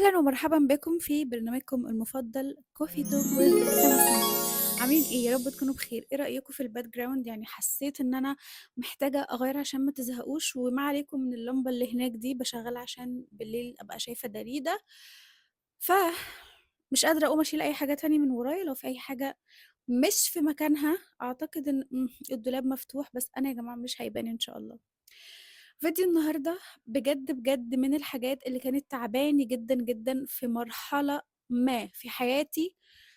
أهلًا ومرحبًا بكم في برنامجكم المفضل Coffee Talk with سما سمير. عاملين إيه؟ يا رب تكونوا بخير. إيه رأيكم في الbackground؟ يعني حسيت إن أنا محتاجة أغيّرها عشان ما تزهقوش، وما عليكم من اللمبة اللي هناك دي باشغّلها عشان بالليل أبقى شايفة داريدة. ف مش قادرة أقوم أشيل أي حاجة تاني من ورايا، لو في أي حاجة مش في مكانها أعتقد إن الدولاب مفتوح، بس أنا يا جماعة مش هيبان إن شاء الله. فيديو النهارده بجد، بجد من الحاجات اللي كانت تاعباني جدًا، جدًا في مرحلة ما في حياتي،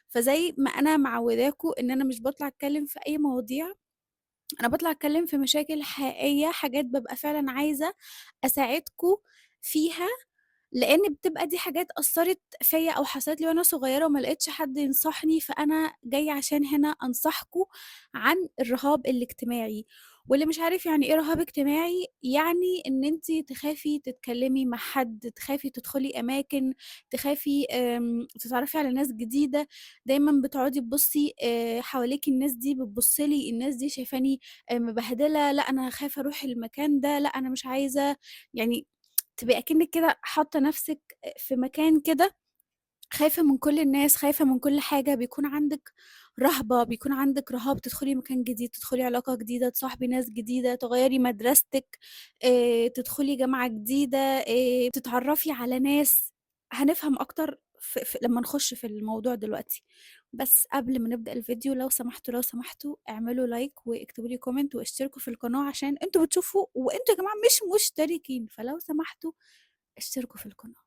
فزي ما أنا معوّداكم إن أنا مش باطلع أتكلّم في أي مواضيع، أنا باطلع أتكلّم في مشاكل حقيقية، حاجات بابقى فعلًا عايزة أساعدكم فيها، لإن بتبقى دي حاجات أثّرت فيّا أو حصلت لي وأنا صغيرة وما لقيتش حد ينصحني، فأنا جاية عشان هنا أنصحكم عن الرهاب الاجتماعي. واللي مش عارف يعني إيه رهاب اجتماعي، يعني إن أنتِ تخافي تتكلّمي مع حد، تخافي تدخلي أماكن، تخافي تتعرّفي على ناس جديدة، دايمًا بتقعدي تبُصّي حواليكِ الناس دي بتبُص لي، الناس دي شايفاني مبهدلة، لأ أنا خايفة أروح المكان ده، لأ أنا مش عايزة، يعني تبقي أكنِّك كده حاطة نَفْسِك في مكان كده، خايفة من كل الناس، خايفة من كل حاجة، بيكون عندِك رهبة، بيكون عندِك رهاب تدخلي مكان جديد، تدخلي علاقة جديدة، تصاحبي ناس جديدة، تغيّري مدرستِك، تدخلي جامعة جديدة، تتعرّفي على ناس. هنفهم أكتر لمّا نخُش في الموضوع دلوقتي. بس قبل ما نبدأ الفيديو لو سمحتوا، لو سمحتوا اعملوا لايك واكتبوا لي comment واشتركوا في القناة عشان أنتم بتشوفوا وأنتم يا جماعة مش مشتركين، فلو سمحتوا اشتركوا في القناة،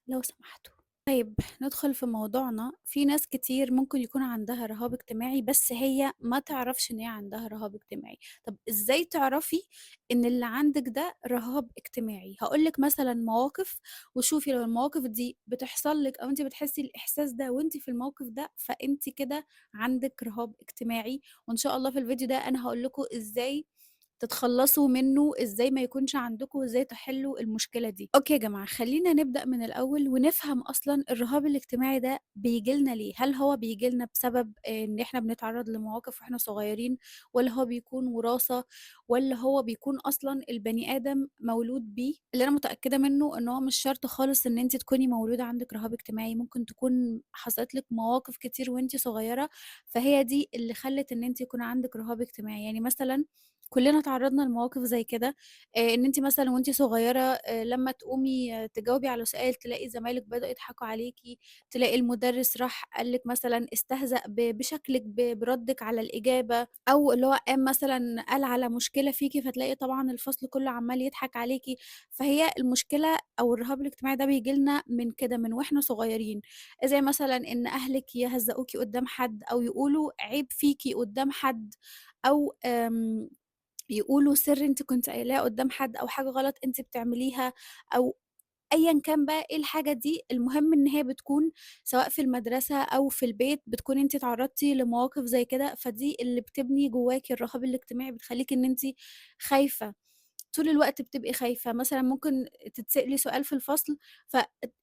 لو سمحتوا. طيب ندخل في موضوعنا. في ناس كتير ممكن يكون عندها رهاب اجتماعي بس هي ما تعرفش إن هي عندها رهاب اجتماعي. طب إزاي تعرفي إن اللي عندِك ده رهاب اجتماعي؟ هاقول لِك مثلًا مواقف وشوفي لو المواقف دي بتحصل لِك أو أنتِ بتحسي الإحساس ده وأنتِ في الموقف ده، فأنتِ كده عندِك رهاب اجتماعي، وإن شاء الله في الفيديو ده أنا هاقول لكم إزاي تتخلّصوا منّه، إزاي ما يكونش عندكم، وإزاي تحلّوا المشكلة دي. أوكي يا جماعة، خلّينا نبدأ من الأول ونفهم أصلًا الرهاب الاجتماعي ده بييجي لنا ليه؟ هل هو بييجي لنا بسبب إن إحنا بنتعرّض لمواقف وإحنا صغيرين، والّا هو بيكون وراثة، والّا هو بيكون أصلًا البني آدم مولود بيه؟ اللي أنا متأكدة منّه إن هو مش شرط خالص إن أنتِ تكوني مولودة عندِك رهاب اجتماعي، ممكن تكون حصلت لِك مواقف كتير وأنتِ صغيرة، فهي دي اللي خلّت إن أنتِ يكون عندِك رهاب اجتماعي. يعني مثلًا كلنا اتعرّضنا لمواقف زي كده، إن أنتِ مثلًا وأنتِ صغيّرة لمّا تقومي تجاوبي على سؤال تلاقي زمايلِك بدأوا يضحكوا عليكِ، تلاقي المُدرِّس راح قال لِك مثلًا استهزأ بشكلِك بردِّك على الإجابة، أو اللي هو قام مثلًا قال على مشكلة فيكِ، فتلاقي طبعًا الفصل كُلّه عمّال يضحك عليكِ. فهي المشكلة أو الرهاب الاجتماعي ده بييجي لنا من كده، من وإحنا صغيّرين، زي مثلًا إن أهلِك يهزّقوكِ قدّام حد أو يقولوا عيب فيكِ قدّام حد، أو يقولوا سِر أنتِ كنتِ قايلاه قدّام حد أو حاجة غلط أنتِ بتعمليها، أو أيًا كان بقى إيه الحاجة دي، المهم إن هي بتكون سواء في المدرسة أو في البيت، بتكوني أنتِ اتعرّضتِ لمواقف زي كده، فدي اللي بتبني جواكِ الرهاب الاجتماعي، بتخلّيكِ إن أنتِ خايفة. طول الوقت بتبقي خايفة، مثلًا ممكن تتسألي سؤال في الفصل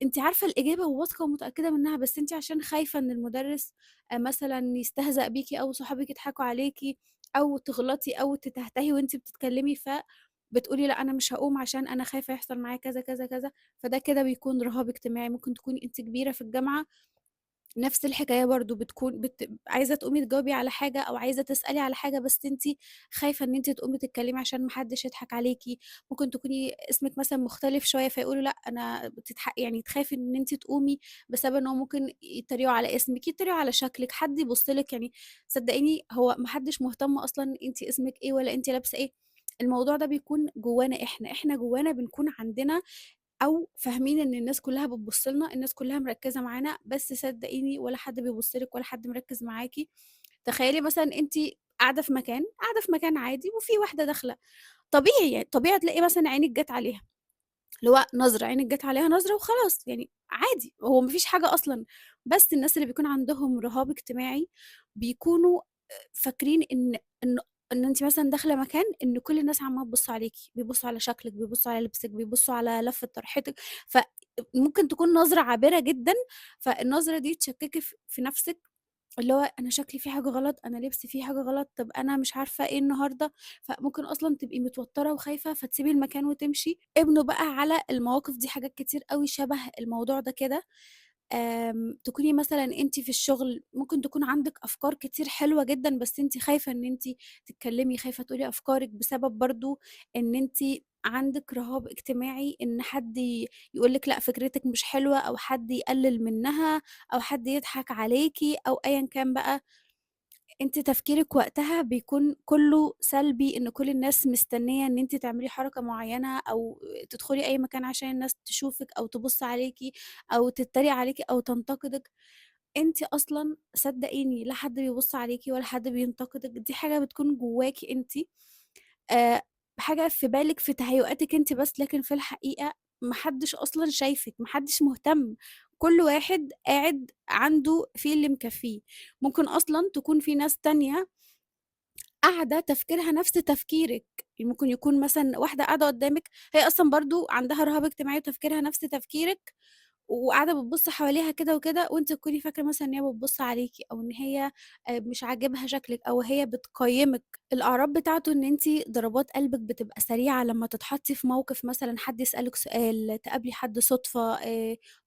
أنتِ عارفة الإجابة وواثقة ومتأكدة منها، بس أنتِ عشان خايفة إن المُدرِّس مثلًا يستهزأ بيكِ أو صحابِك يضحكوا عليكِ أو تغلطي أو تتهتهي وأنتِ بتتكلمي، بتقولي لأ أنا مش هاقوم عشان أنا خايفة يحصل معايا كذا، كذا، كذا، فده كده بيكون رهاب اجتماعي. ممكن تكوني أنتِ كبيرة في الجامعة نفس الحكاية برضه بتكون عايزة تقومي تجاوبي على حاجة أو عايزة تسألي على حاجة، بس أنتِ خايفة إن أنتِ تقومي تتكلمي عشان ما حدش يضحك عليكِ. ممكن تكوني اسمِك مثلًا مختلف شوية فيقولوا لأ أنا يعني تخافي إن أنتِ تقومي بسبب إن هو ممكن يتريقوا على اسمِك، يتريقوا على شكلِك، حد يبُص لِك. يعني صدقيني هو ما حدش مهتم أصلًا أنتِ اسمِك إيه ولا أنتِ لابسة إيه، الموضوع ده بيكون جوانا إحنا، إحنا جوانا بنكون عندنا أو فاهمين إن الناس كلّها بتبُص لنا، الناس كلّها مركّزة معانا، بس صدقيني ولا حد بيبُص لِك ولا حد مركّز معاكِ. تخيّلي مثلًا أنتِ قاعدة في مكان عادي وفي واحدة داخلة، طبيعي يعني طبيعي تلاقي مثلًا عينِك جات عليها، اللي هو نظرة، عينِك جات عليها نظرة وخلاص، يعني عادي، هو ما فيش حاجة أصلًا. بس الناس اللي بيكون عندهم رهاب اجتماعي بيكونوا فاكرين إن أنتِ مثلًا داخلة مكان إن كل الناس عمّالة تبُص عليكِ، بيبُصّوا على شكلِك، بيبُصّوا على لبسِك، بيبُصّوا على لفة طرحتِك، ممكن تكون نظرة عابرة جدًا، فالنظرة دي تشكّكي في نَفْسِك اللي هو أنا شكلي فيه حاجة غلط، أنا لبسي فيه حاجة غلط، طب أنا مش عارفة إيه النهارده، فممكن أصلًا تبقي متوترة وخايفة فتسيبي المكان وتمشي. ابنوا بقى على المواقف دي حاجات كتير أوي شبه الموضوع ده كده. تكوني مثلًا أنتِ في الشغل ممكن تكون عندِك أفكار كتير حلوة جدًا، بس أنتِ خايفة إن أنتِ تتكلمي، خايفة تقولي أفكارِك بسبب برضه إن أنتِ عندِك رهاب اجتماعي إن حد يقول لِك لأ فكرتِك مش حلوة، أو حد يقلل منها، أو حد يضحك عليكِ، أو أيًا كان بقى. أنتِ تفكيرِك وقتها بيكون كُلّه سلبي، إن كل الناس مستنية إن أنتِ تعملي حركة معيّنة، أو تدخلي أي مكان عشان الناس تشوفِك أو تبُص عليكِ أو تتريق عليكِ أو تنتقدِك. أنتِ أصلًا صدقيني لا حد بيبُص عليكِ ولا حد بينتقدِك، دي حاجة بتكون جواكِ أنتِ، آآ حاجة في بالِك في تهيؤاتِك أنتِ بس، لكن في الحقيقة ما حدش أصلًا شايفِك، ما حدش مهتم، كل واحد قاعد عنده فيه اللي مكفّيه. ممكن أصلًا تكون في ناس تانية قاعدة تفكيرها نفس تفكيرِك، يعني ممكن يكون مثلًا واحدة قاعدة قدّامِك هي أصلًا برضه عندها رهاب اجتماعي وتفكيرها نفس تفكيرِك، وقاعدة بتبُص حواليها كده وكده، وأنتِ تكوني فاكرة مثلًا إن هي بتبُص عليكِ، أو إن هي مش عاجبها شكلِك، أو هي بتقيّمِك. الأعراض بتاعته إن أنتِ ضربات قلبِك بتبقى سريعة لمّا تتحطّي في موقف، مثلًا حد يسألِك سؤال، تقابلي حد صُدفة،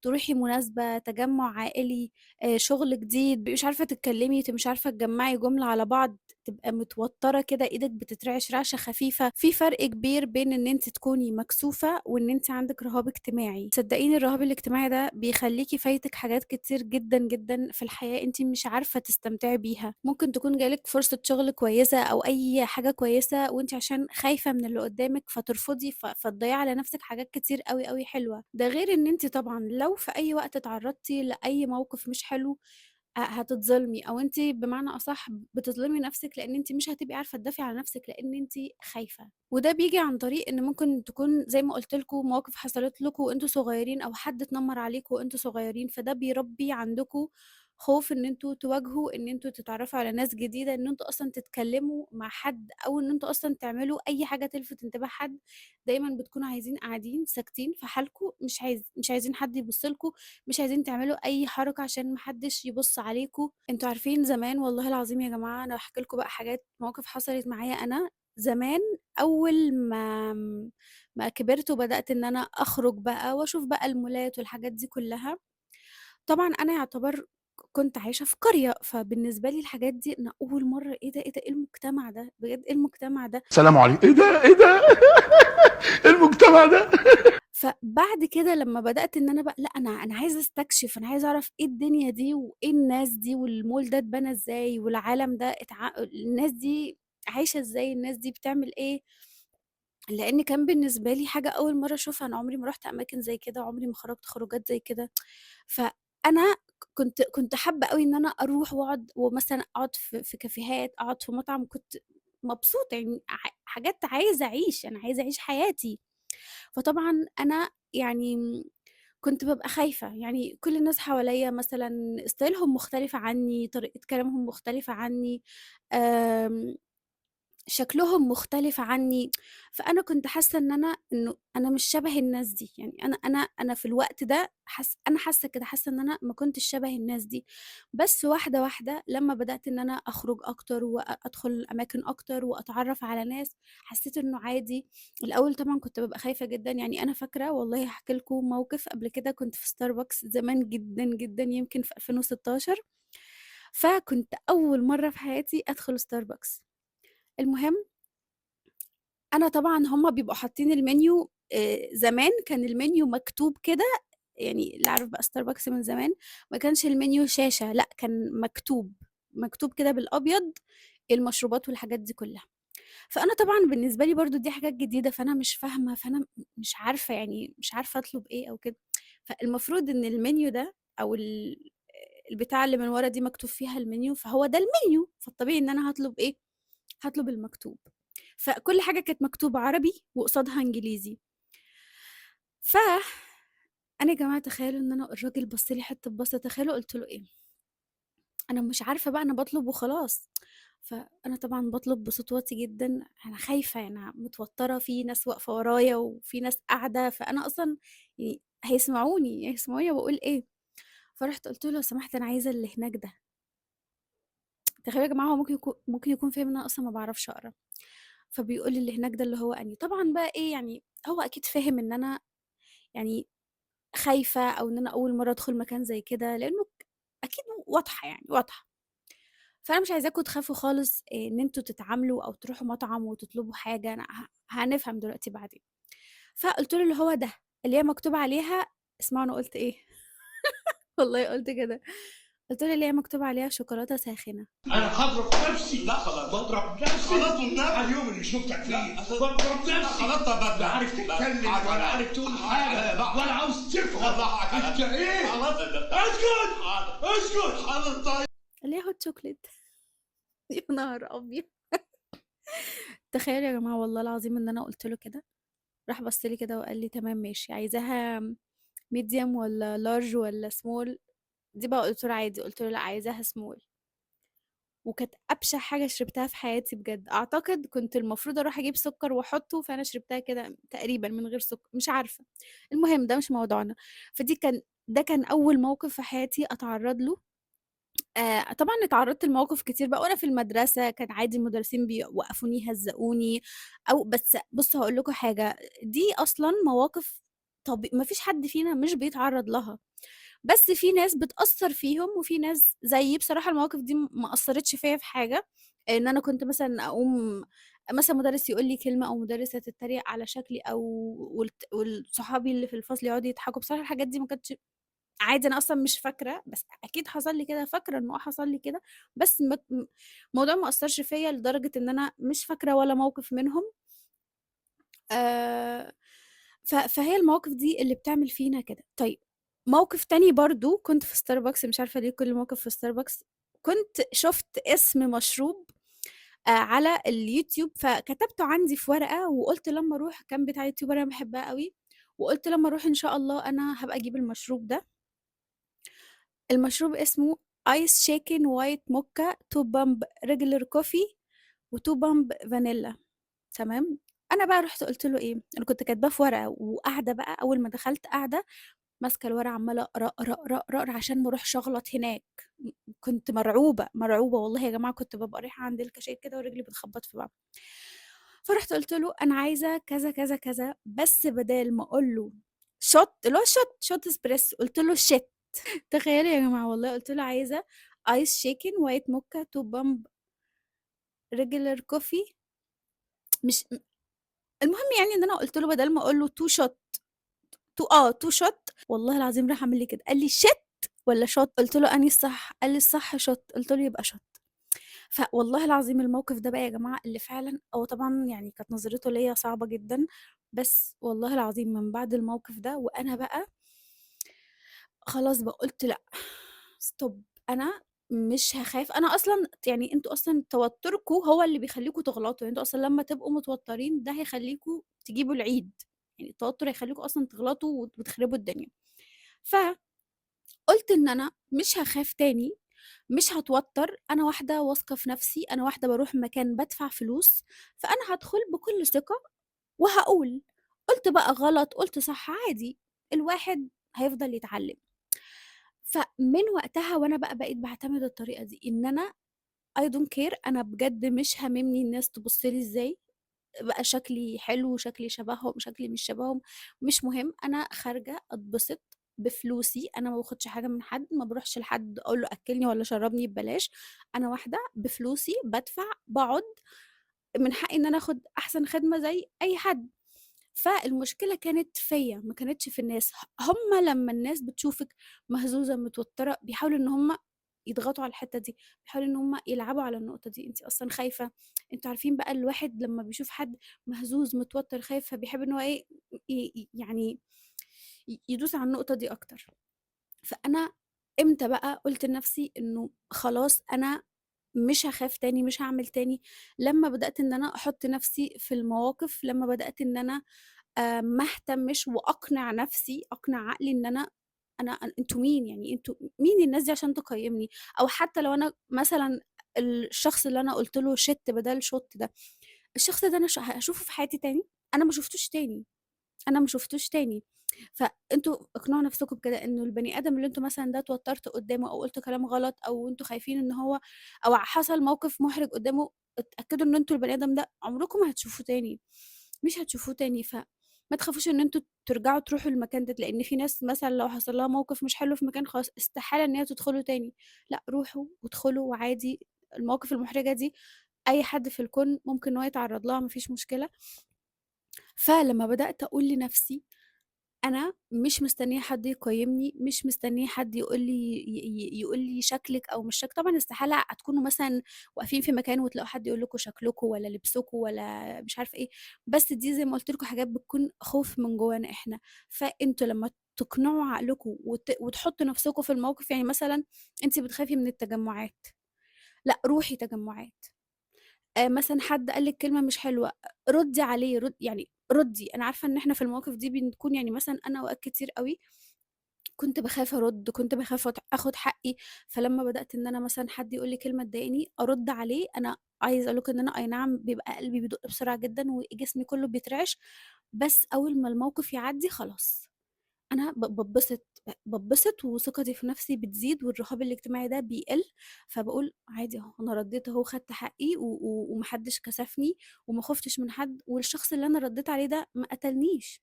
تروحي مناسبة، تجمُّع عائلي، شغل جديد، تبقي مش عارفة تتكلّمي، تبقي مش عارفة تجمّعي جملة على بعض، تبقى متوتّرة كده، إيدِك بتترعش رعشة خفيفة. في فرق كبير بين إن أنتِ تكوني مكسوفة وإن أنتِ عندِك رهاب اجتماعي. صدقيني الرهاب الاجتماعي ده بيخلّيكِ فايتِك حاجات كتير جدًا، جدًا في الحياة أنتِ مش عارفة تستمتعي بيها. ممكن تكون جه لِك فرصة شغل كويسة أو أي حاجة كويسة، وأنتِ عشان خايفة من اللي قدّامِك فترفضي، فتضيّعي على نفسِك حاجات كتير أوي، أوي حلوة. ده غير إن أنتِ طبعًا لو في أي وقت اتعرّضتِ لأي موقف مش حلو هتتظلمي، أو أنتِ بمعنى أصح بتظلمي نفسِك، لإن أنتِ مش هتبقي عارفة تدافعي عن نفسِك، لإن أنتِ خايفة. وده بييجي عن طريق إن ممكن تكون زي ما قُلت لكم مواقف حصلت لكم وأنتم صغيرين، أو حد اتنمر عليكم وأنتم صغيرين، فده بيربي عندكم خوف إن أنتم تواجهوا، إن أنتم تتعرفوا على ناس جديدة، إن أنتم أصلًا تتكلموا مع حد، أو إن أنتم أصلًا تعملوا أي حاجة تلفت انتباه حد. دايمًا بتكونوا عايزين قاعدين ساكتين في حالكم، مش عايزين حد يبُص لكم، مش عايزين تعملوا أي حركة عشان ما حدش يبُص عليكم. أنتم عارفين زمان والله العظيم يا جماعة، أنا هاحكي لكم بقى حاجات مواقف حصلت معايا أنا زمان، أول ما كبرت وبدأت إن أنا أخرج بقى وأشوف بقى المولات والحاجات دي كلّها. طبعًا أنا يعتبر كنت عايشة في قرية، فبالنسبة لي الحاجات دي أنا أول مرّة إيه ده، إيه ده، إيه المجتمع ده، بجد إيه المجتمع ده. السلام عليكم، ايه ده ايه ده إيه المجتمع ده. فبعد كده لمّا بدأت إن أنا بقى لأ، أنا عايزة أستكشف، أنا عايزة أعرف إيه الدنيا دي وإيه الناس دي والمول ده اتبنى إزاي والعالم ده الناس دي عايشة إزاي، الناس دي بتعمل إيه. لإن كان بالنسبة لي حاجة أول مرّة أشوفها، أنا عمري ما رُحت أماكن زي كده، عمري ما خرجت خروجات زي كده. فأنا كنت حابة أوي إن أنا أروح وأقعد ومثلًا أقعد في كافيهات، أقعد في مطعم، كنت مبسوطة يعني حاجات عايزة أعيش، أنا عايزة أعيش حياتي. فطبعًا أنا يعني كنت بابقى خايفة، يعني كل الناس حواليّا مثلًا ستايلهم مختلفة عني، طريقة كلامهم مختلفة عني، آمم شكلهم مختلف عني. فأنا كنت حاسة إنه أنا مش شبه الناس دي، يعني أنا في الوقت ده أنا حاسة كده، حاسة إن أنا ما كنتش شبه الناس دي. بس واحدة، واحدة لمّا بدأت إن أنا أخرج أكتر أدخل أماكن أكتر وأتعرّف على ناس، حسيت إنه عادي. الأول طبعًا كنت بابقى خايفة جدًا، يعني أنا فاكرة والله هاحكي لكم موقف قبل كده، كنت في Starbucks زمان جدًا، جدًا يمكن في 2016، فكنت أول مرّة في حياتي أدخل Starbucks. المهم أنا طبعًا هُم بيبقوا حاطين الmenu، زمان كان الmenu مكتوب كده، يعني اللي عارف بقى Starbucks من زمان ما كانش الmenu شاشة، لأ كان مكتوب، مكتوب كده بالأبيض المشروبات والحاجات دي كلّها. فأنا طبعًا بالنسبة لي برضه دي حاجات جديدة، فأنا مش فاهمة، فأنا مش عارفة يعني مش عارفة أطلب إيه أو كده. فالمفروض إن الmenu ده أو البتاعة اللي من ورا دي مكتوب فيها الmenu، فهو ده الmenu، فالطبيعي إن أنا هاطلب إيه، هاطلب المكتوب. فكل حاجة كانت مكتوبة عربي وقصادها إنجليزي. فأنا يا جماعة تخيّلوا إن أنا الراجل بَص لي حتّة بصّة، تخيّلوا قُلت له إيه، أنا مش عارفة بقى أنا باطلب وخلاص. فأنا طبعًا باطلب بصوت واطي جدًا، أنا خايفة، أنا متوتّرة، في ناس واقفة ورايا وفي ناس قاعدة، فأنا أصلًا يعني هيسمعوني باقول إيه. فرُحت قُلت له: "لو سمحت أنا عايزة اللي هناك ده." تخيلوا يا جماعة هو ممكن يكون فاهم إن أنا أصلًا ما باعرفش أقرا، فبيقول لي اللي هناك ده اللي هو أنهي، طبعًا بقى إيه يعني هو أكيد فاهم إن أنا يعني خايفة أو إن أنا أول مرّة أدخل مكان زي كده، لإنه أكيد واضحة يعني واضحة. فأنا مش عايزاكم تخافوا خالص إن أنتم تتعاملوا أو تروحوا مطعم وتطلبوا حاجة، أنا هنفهم دلوقتي بعدين. فقُلت له اللي هو ده، اللي هي مكتوب عليها اسمعوا أنا قُلت إيه، والله قُلت كده، قُلت له اللي هي مكتوب عليها شوكولاتة ساخنة. انا هضرب نفسي. لا خلاص بضرب نفسي. خلاص والنبي على اليوم اللي شفتك فيه بضرب نفسي. خلاص طب لا عارف تتكلم ولا عارف تقول حاجه ولا عاوز تفهم. انت ايه؟ خلاص اسكت اسكت. حاضر طيب. اللي هي hot chocolate. يا نهار أبيض! تخيلوا يا جماعة والله العظيم إن أنا قُلت له كده، راح بَص لي كده وقال لي: "تمام ماشي، عايزاها medium والّا large والّا small؟" دي بقى قُلت له عادي، قُلت له: "لأ عايزاها small." وكانت أبشع حاجة شربتها في حياتي بجد، أعتقد كنت المفروض أروح أجيب سُكّر وأحطه، فأنا شربتها كده تقريبًا من غير سُكّر، مش عارفة، المهم ده مش موضوعنا. ده كان أول موقف في حياتي أتعرّض له. طبعًا اتعرّضت لمواقف كتير بقى وأنا في المدرسة، كان عادي المدرسين بيوقّفوني يهزّقوني أو بس بُصّوا هاقول لكم حاجة، دي أصلًا مواقف ما فيش حد فينا مش بيتعرّض لها، بس في ناس بتأثّر فيهم وفي ناس زيي بصراحة المواقف دي ما أثّرتش فيّا في حاجة، إن أنا كنت مثلًا أقوم مثلًا مُدرِّس يقول لي كلمة أو مُدرِّسة تتريق على شكلي أو صحابي اللي في الفصل يقعدوا يضحكوا، بصراحة الحاجات دي ما كانتش عادي أنا أصلًا مش فاكرة، بس أكيد حصل لي كده، فاكرة إنه حصل لي كده، بس الموضوع ما أثّرش فيّا لدرجة إن أنا مش فاكرة ولا موقف منهم. آآ فهي المواقف دي اللي بتعمل فينا كده. طيب موقف تاني برضه كنت في Starbucks مش عارفة ليه كل موقف في Starbucks، كنت شُفت اسم مشروب على اليوتيوب، فكتبته عندي في ورقة وقُلت لمّا أروح كان بتاع يوتيوبر أنا باحبها أوي، وقُلت لمّا أروح إن شاء الله أنا هابقى أجيب المشروب ده. المشروب اسمه Ice Shaken White Mocha 2 Pump Regular Coffee و2 Pump Vanilla تمام، أنا بقى رُحت قُلت له إيه، أنا كنت كاتباه في ورقة وقاعدة بقى أول ما دخلت قاعدة ماسكة الورقة عمّالة أقرا، أقرا، أقرا، أقرا، أقرا عشان ما أروحش أغلط هناك، كنت مرعوبة، مرعوبة والله يا جماعة كنت بابقى رايحة عند الكاشير كده ورجلي بتخبط في بعض، فرُحت قُلت له أنا عايزة كذا، كذا، كذا، بس بدال ما أقول له shot اللي هو shot espresso قُلت له shit. تخيّلوا يا جماعة والله قُلت له عايزة ice shaken white mocha 2 pump regular coffee مش المهم يعني إن أنا قُلت له بدل ما أقول له 2 shot 2 shot والله العظيم راح عامل لي كده، قال لي shit والّا shot قُلت له أنهي الصح؟ قال لي الصح shot قُلت له يبقى shot. فوالله العظيم الموقف ده بقى يا جماعة اللي فعلًا هو طبعًا يعني كانت نظرته ليّا صعبة جدًا، بس والله العظيم من بعد الموقف ده وأنا بقى خلاص بقى قُلت لأ stop أنا مش هاخاف، أنا أصلًا يعني أنتم أصلًا توتُّركم هو اللي بيخلّيكم تغلطوا، يعني أنتم أصلًا لمّا تبقوا متوتّرين ده هيخلّيكم تجيبوا العيد، يعني التوتُّر هيخلّيكم أصلًا تغلطوا وتخربوا الدنيا. فقُلت إن أنا مش هاخاف تاني، مش هاتوتّر، أنا واحدة واثقة في نَفْسي، أنا واحدة باروح مكان بادفع فلوس، فأنا هادخل بكل ثقة وهاقول، قُلت بقى غلط، قُلت صح، عادي، الواحد هيفضل يتعلّم. فمن وقتها وأنا بقى بقيت باعتمد الطريقة دي، إن أنا I don't care أنا بجد مش هاممني الناس تبُص لي إزاي، بقى شكلي حلو، شكلي شبههم، شكلي مش شبههم، مش مهم، أنا خارجة أتبسط بفلوسي، أنا ما باخدش حاجة من حد، ما باروحش لحد أقول له أكّلني والّا شرّبني ببلاش، أنا واحدة بفلوسي بادفع، باقعد، من حقي إن أنا آخُد أحسن خدمة زي أي حد. فالمشكلة كانت فيّا، ما كانتش في الناس، هُم لمّا الناس بتشوفِك مهزوزة، متوتّرة، بيحاولوا إن هُم يضغطوا على الحتّة دي، بيحاولوا إن هُم يلعبوا على النقطة دي، أنتِ أصلًا خايفة، أنتم عارفين بقى الواحد لمّا بيشوف حد مهزوز، متوتّر، خايف، فبيحب إن هو إيه، يعني يدوس على النقطة دي أكتر. فأنا إمتى بقى قُلت لنفسي إنه خلاص أنا مش هاخاف تاني، مش هاعمل تاني، لمّا بدأت إن أنا أحُط نفسي في المواقف، لمّا بدأت إن أنا ما اهتمش وأقنع نفسي، أقنع عقلي إن أنا أنتم مين، يعني أنتم مين الناس دي عشان تقيّمني، أو حتى لو أنا مثلًا الشخص اللي أنا قُلت له shit بدال shot ده، الشخص ده أنا هاشوفه في حياتي تاني؟ أنا ما شُفتوش تاني، أنا ما شُفتوش تاني، فأنتم اقنعوا نفسكم بكده إنه البني آدم اللي أنتم مثلًا ده اتوترتوا قدّامه أو قُلتوا كلام غلط أو أنتم خايفين إن هو أو حصل موقف محرج قدّامه، اتأكدوا إن أنتم البني آدم ده عمركم ما هتشوفوه تاني، مش هتشوفوه تاني، فما تخافوش إن أنتم ترجعوا تروحوا المكان ده، لإن في ناس مثلًا لو حصل لها موقف مش حلو في مكان خلاص استحالة إن هي تدخله تاني، لأ روحوا وادخلوا وعادي المواقف المحرجة دي أي حد في الكون ممكن إن هو يتعرّض لها ما فيش مشكلة. فلمّا بدأت أقول لنفسي أنا مش مستنية حد يقيّمني، مش مستنية حد يقول لي يقول لي شكلِك أو مش طبعًا استحالة هتكونوا مثلًا واقفين في مكان وتلاقوا حد يقول لكم شكلكم والّا لبسكم والّا مش عارفة إيه، بس دي زي ما قُلت لكم حاجات بتكون خوف من جوانا إحنا، فأنتم لمّا تقنعوا عقلكم وتحطّوا نفسكم في الموقف، يعني مثلًا أنتِ بتخافي من التجمعات، لأ روحي تجمعات. مثلًا حد قال لِك كلمة مش حلوة، ردّي عليه، يعني ردّي، أنا عارفة إن إحنا في المواقف دي بنكون يعني مثلًا أنا أوقات كتير أوي كنت باخاف أرُد، كنت باخاف آخُد حقّي، فلمّا بدأت إن أنا مثلًا حد يقول لي كلمة تضايقني، أرُد عليه، أنا عايزة أقول لكم إن أنا أي نعم بيبقى قلبي بيدق بسرعة جدًا وجسمي كُلّه بيترعش، بس أول ما الموقف يعدّي خلاص. أنا باتبسط وثقتي في نفسي بتزيد والرهاب الاجتماعي ده بيقل، فباقول عادي أهو، أنا رديت أهو خدت حقي وما حدش كسفني وما خُفتش من حد، والشخص اللي أنا رديت عليه ده ما قتلنيش،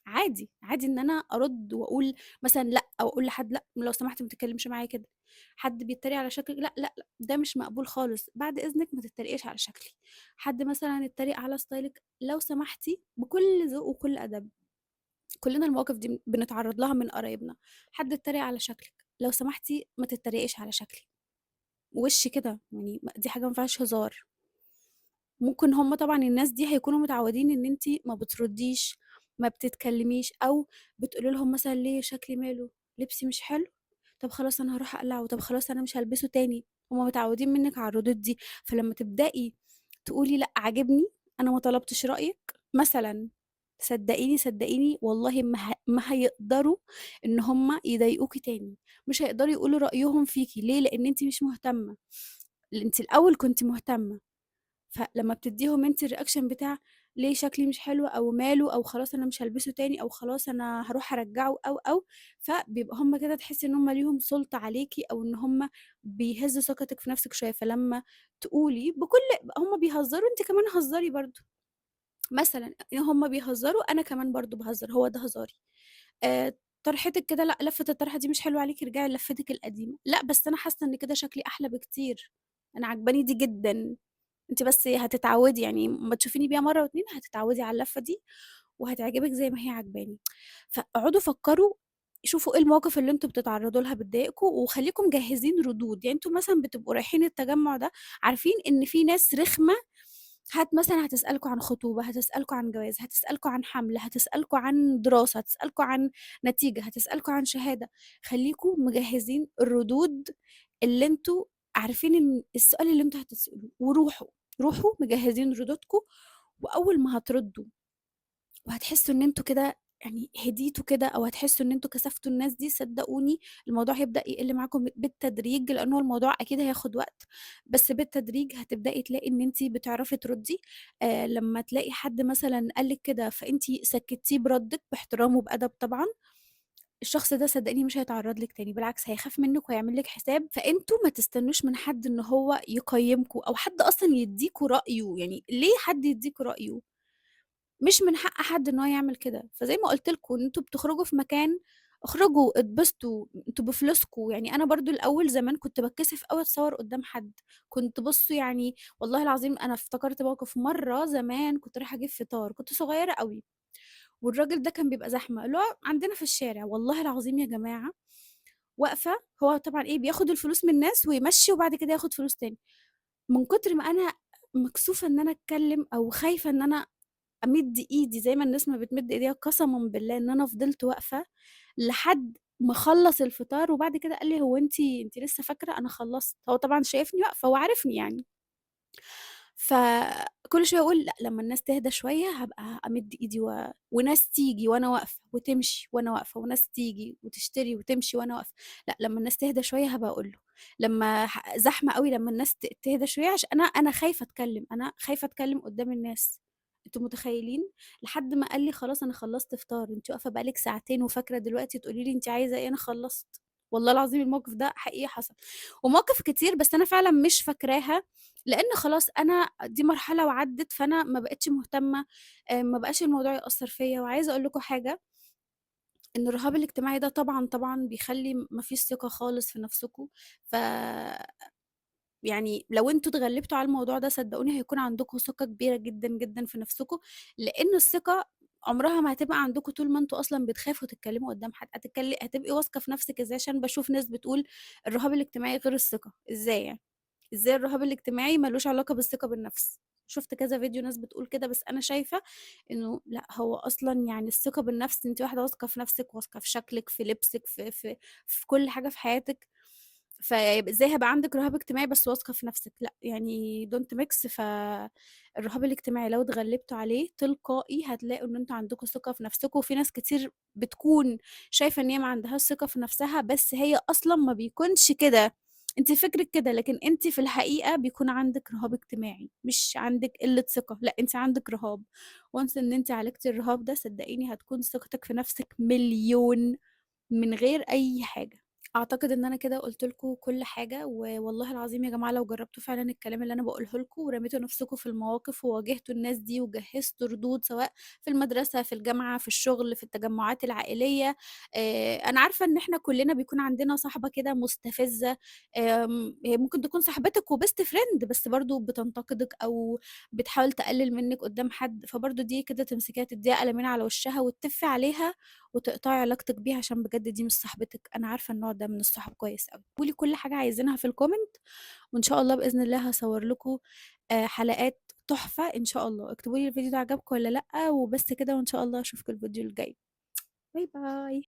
عادي، عادي إن أنا أرُد وأقول مثلًا لأ، أو أقول لحد لأ لو سمحت ما تتكلمش معايا كده، حد بيتريق على شكلِك لأ، لأ، لأ، ده مش مقبول خالص، بعد إذنِك ما تتريقيش على شكلي، حد مثلًا اتريق على ستايلِك لو سمحتِ بكل ذوق وكل أدب. كلنا المواقف دي بنتعرّض لها من قرايبنا، حد اتريق على شكلِك، لو سمحتِ ما تتريقيش على شكلي، وِش كده، يعني دي حاجة ما فيهاش هزار. ممكن هُم طبعًا الناس دي هيكونوا متعودين إن أنتِ ما بتردّيش، ما بتتكلميش، أو بتقولي لهم مثلًا ليه شكلي ماله، لبسي مش حلو، طب خلاص أنا هاروح أقلعه، طب خلاص أنا مش هالبسه تاني، هُم متعودين منِّك على الردود دي، فلمّا تبدئي تقولي لأ عاجبني، أنا ما طلبتش رأيِك مثلًا، صدقيني، صدقيني والله ما هيقدروا إن هُم يضايقوكِ تاني، مش هيقدروا يقولوا رأيهم فيكِ، ليه؟ لإن أنتِ مش مهتمة، أنتِ الأول كنتِ مهتمة. فلمّا بتدّيهم أنتِ الreaction بتاع ليه شكلي مش حلو أو ماله أو خلاص أنا مش هالبسه تاني أو خلاص أنا هاروح أرجّعه أو، فبيبقى هم كده تحسّي إن هم ليهم سُلطة عليكِ أو إن هم بيهزّوا ثقتِك في نَفْسِك شوية، فلمّا تقولي هم بيهزّروا أنتِ كمان هزّري برضه. مثلًا هُم بيهزروا، أنا كمان برضه باهزر، هو ده هزاري. طرحتِك كده لأ، لفة الطرحة دي مش حلوة عليكِ، ارجعي للفتِك القديمة. لأ، بس أنا حاسة إن كده شكلي أحلى بكتير، أنا عاجباني دي جدًا. أنتِ بس هتتعودي يعني أمّا تشوفيني بيها مرّة و2 هتتعودي على اللفة دي، وهتعجبِك زي ما هي عاجباني. فاقعدوا فكّروا، شوفوا إيه المواقف اللي أنتم بتتعرّضوا لها بتضايقكم، وخلّيكم مجهّزين ردود، يعني أنتم مثلًا بتبقوا رايحين التجمُّع ده عارفين إن في ناس رخمة مثلًا هتسألكم عن خطوبة، هتسألكم عن جواز، هتسألكم عن حمل، هتسألكم عن دراسة، هتسألكم عن نتيجة، هتسألكم عن شهادة، خلّيكم مجهّزين الردود اللي أنتم عارفين إن السؤال اللي أنتم هتسألوه، وروحوا، روحوا مجهّزين ردودكم، وأول ما هتردوا وهتحسّوا إن أنتم كده يعني هديتوا كده أو هتحسّوا إن أنتم كسفتوا الناس دي، صدّقوني الموضوع هيبدأ يقِل معاكم بالتدريج، لإن هو الموضوع أكيد هياخد وقت، بس بالتدريج هتبدئي تلاقي إن أنتِ بتعرفي تردّي، لمّا تلاقي حد مثلًا قال لِك كده فأنتِ سكّتيه بردِّك باحترام وبأدب طبعًا، الشخص ده صدّقيني مش هيتعرّض لِك تاني، بالعكس هيخاف منِّك وهيعمل لِك حساب، فأنتم ما تستنوش من حد إن هو يقيّمكم أو حد أصلًا يدّيكوا رأيه، يعني ليه حد يدّيكوا رأيه؟ مش من حق حد إن هو يعمل كده، فزي ما قُلت لكم إن أنتم بتخرجوا في مكان، اخرجوا، اتبسطوا، أنتم بفلوسكم، يعني أنا برضه الأول زمان كنت باتكسف أوي أتصوّر قدّام حد، كنت بُصّوا يعني والله العظيم أنا افتكرت موقف مرّة زمان كنت رايحة أجيب فطار، كنت صغيّرة أوي، والراجل ده كان بيبقى زحمة، اللي هو عندنا في الشارع، والله العظيم يا جماعة واقفة هو طبعًا إيه بياخد الفلوس من الناس ويمشّي وبعد كده ياخد فلوس تاني، من كتر ما أنا مكسوفة إن أنا أتكلّم أو خايفة إن أنا أمِد إيدي زي ما الناس ما بتمِد إيديها، قسمًا بالله إن أنا فضلت واقفة لحد ما خلّص الفطار، وبعد كده قال لي: "هو أنتِ لسه فاكرة؟ أنا خلّصت." هو طبعًا شايفني واقفة، هو عارفني يعني. فكل شوية أقول لأ، لمّا الناس تهدى شوية هابقى أمِد إيدي وناس تيجي وأنا واقفة وتمشي وأنا واقفة، وناس تيجي وتشتري وتمشي وأنا واقفة، لأ، لمّا الناس تهدى شوية هابقى أقول له، لمّا زحمة أوي لمّا الناس تهدى شوية عشان أنا خايفة أتكلّم، أنا خايفة أتكلّم قدّام الناس، أنتم متخيلين؟ لحد ما قال لي: "خلاص أنا خلّصت فطار، أنتِ واقفة بقى لِك ساعتين وفاكرة دلوقتي تقولي لي أنتِ عايزة إيه، أنا خلّصت." والله العظيم الموقف ده حقيقي حصل، ومواقف كتير بس أنا فعلًا مش فاكراها، لإن خلاص أنا دي مرحلة وعدِّت، فأنا ما بقيتش مهتمة، ما بقاش الموضوع يأثّر فيّا. وعايزة أقول لكم حاجة، إن الرهاب الاجتماعي ده طبعًا، طبعًا بيخلّي ما فيش ثقة خالص في نَفْسكم. ف يعني لو أنتم اتغلبتوا على الموضوع ده صدقوني هيكون عندكم ثقة كبيرة جدًا، جدًا في نفسكم، لإن الثقة عمرها ما هتبقى عندكم طول ما أنتم أصلًا بتخافوا تتكلموا قدّام حد. هتبقي واثقة في نفسِك إزاي؟ عشان باشوف ناس بتقول الرهاب الاجتماعي غير الثقة، إزاي يعني؟ إزاي الرهاب الاجتماعي ما لوش علاقة بالثقة بالنفس؟ شُفت كذا فيديو ناس بتقول كده، بس أنا شايفة إنه لأ، هو أصلًا يعني الثقة بالنفس أنتِ واحدة واثقة في نفسِك، واثقة في شكلِك، في لبسِك، في كل حاجة في حياتِك. إزاي هيبقى عندِك رهاب اجتماعي بس واثقة في نفسِك؟ لأ، يعني don't mix. الرهاب الاجتماعي لو اتغلبتوا عليه تلقائي هتلاقوا إن أنتم عندكم ثقة في نفسكم. وفي ناس كتير بتكون شايفة إن هي ما عندهاش ثقة في نفسها، بس هي أصلًا ما بيكونش كده، أنتِ فكرِك كده، لكن أنتِ في الحقيقة بيكون عندِك رهاب اجتماعي، مش عندِك قلة ثقة، لأ أنتِ عندِك رهاب. once إن أنتِ عالجتِ الرهاب ده صدقيني هتكون ثقتِك في نفسِك مليون من غير أي حاجة. أعتقد إن أنا كده قُلت لكم كل حاجة، والله العظيم يا جماعة لو جرّبتوا فعلًا الكلام اللي أنا باقوله لكم ورميتوا نفسكم في المواقف وواجهتوا الناس دي وجهّزتوا ردود سواء في المدرسة، في الجامعة، في الشغل، في التجمعات العائلية. أنا عارفة إن إحنا كلّنا بيكون عندنا صاحبة كده مستفزة، هي ممكن تكون صاحبتِك وbest friend بس برضه بتنتقدِك أو بتحاول تقلل منِّك قدّام حد، فبرضه دي كده تمسكيها تدّيها قلمين على وشّها وتتفّي عليها وتقطعي علاقتِك بيها عشان بجد دي مش صاحبتِك. أنا عارفة النوع ده من الصحاب كويس أوي. اكتبوا لي كل حاجة عايزينها في الcomment وإن شاء الله بإذن الله هاصور لكم حلقات تحفة إن شاء الله. اكتبوا لي الفيديو ده عجبكم والّا لأ، وبس كده وإن شاء الله أشوفكم الفيديو الجاي. باي باي.